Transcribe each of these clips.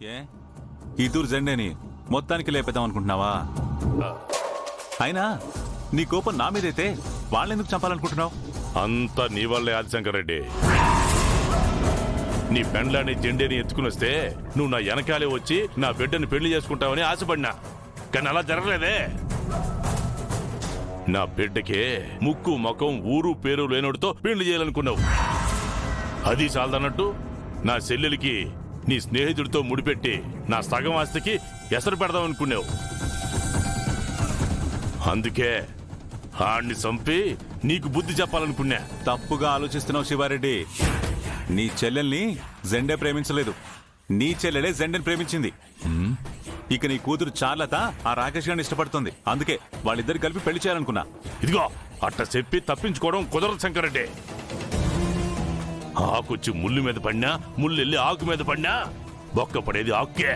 ఏ ఈ తూరు జెండేని మొత్తానికి లేపేద్దాం అనుకుంటున్నావా? అయినా నీ కోపం నా మీదైతే వాళ్ళెందుకు చంపాలనుకుంటున్నావు? అంతా నీ వల్లే ఆదిశంకర్ రెడ్డి. నీ పెండ్లాన్ని జెండేని ఎత్తుకుని వస్తే నువ్వు నా వెనకాలే వచ్చి నా బిడ్డని పెళ్లి చేసుకుంటావని ఆశపడినా, కానీ అలా జరగలేదే. నా బిడ్డకే ముక్కు ముఖం ఊరు పేరు లేనోడితో పెళ్లి చేయాలనుకున్నావు. అది చాలదన్నట్టు నా చెల్లెలికి నీ స్నేహితుడితో ముడిపెట్టి నా సగం ఆస్తికి ఎసరు పెడదామనుకున్నావు. అందుకే ఆడిని చంపి నీకు బుద్ధి చెప్పాలనుకున్నా. తప్పుగా ఆలోచిస్తున్నావు శివారెడ్డి. నీ చెల్లెల్ని జెండే ప్రేమించలేదు, నీ చెల్లెలే జెండెని ప్రేమించింది. ఇక నీ కూతురు చార్లత ఆ రాకేష్ గారిని ఇష్టపడుతుంది. అందుకే వాళ్ళిద్దరు కలిపి పెళ్లి చేయాలనుకున్నా. ఇదిగో అట్ట చెప్పి తప్పించుకోవడం కుదరదు శంకరెడ్డి. ఆకొచ్చి ముళ్ళు మీద పడినా, ముళ్ళు వెళ్ళి ఆకు మీద పడినా బొక్క పడేది ఆకే.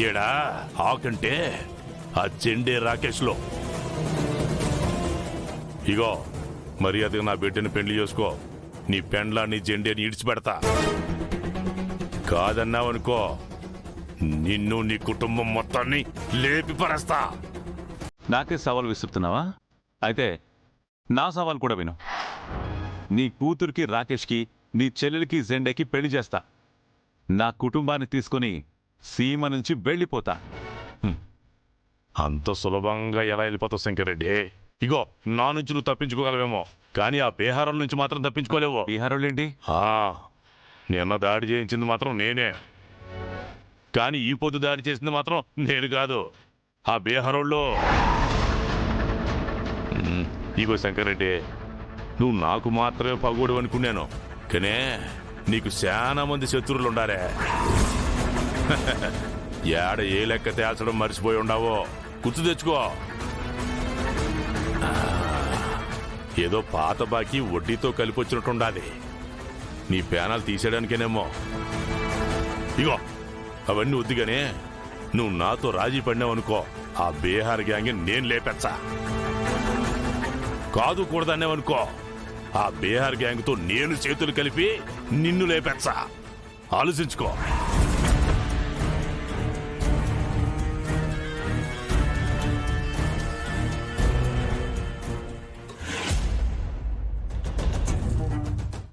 ఏడా ఆకంటే ఆ జెండే రాకేష్ లో. ఇగో మర్యాదగా నా బిడ్డని పెళ్లి చేసుకో. నీ పెండ్లాన్ని జెండేని ఇడిచిపెడతా. కాదన్నావనుకో నిన్ను నీ కుటుంబం మొత్తాన్ని లేపి పరేస్తా. నాకే సవాల్ విసురుతున్నావా? అయితే నా సవాల్ కూడా విను. నీ కూతురికి రాకేష్కి, నీ చెల్లెలికి జెండేకి పెళ్లి చేస్తా. నా కుటుంబాన్ని తీసుకుని సీమ నుంచి వెళ్ళిపోతా. అంత సులభంగా ఎలా వెళ్ళిపోతావు శంకరెడ్డి? ఇగో నా నుంచి నువ్వు తప్పించుకోగలవేమో, కానీ ఆ బీహారం నుంచి మాత్రం తప్పించుకోలేవు. బీహారోళ్ళేంటి? నిన్న దాడి చేయించింది మాత్రం నేనే, కానీ ఈ పొద్దు దాడి చేసింది మాత్రం నేను కాదు, ఆ బీహారోళ్ళు. ఇగో శంకరెడ్డి, నువ్వు నాకు మాత్రమే పగోడు అనుకున్నాను, కానీ నీకు చాలా మంది శత్రువులు ఉండారే. ఏడ ఏ లెక్క తేల్చడం మర్చిపోయి ఉండావో గుర్తు తెచ్చుకో. ఏదో పాత బాకీ వడ్డీతో కలిపి వచ్చినట్టుండాలి. నీ పేనాలు తీసేయడానికేనేమో. ఇగో అవన్నీ వద్దుగానే నువ్వు నాతో రాజీ పడినావనుకో, ఆ బీహార్ గ్యాంగ్ నేను లేపెచ్చా. కాదు కూడదన్నావనుకో, ఆ బీహార్ గ్యాంగ్తో నేను చేతులు కలిపి నిన్ను లేపెచ్చా. ఆలోచించుకో.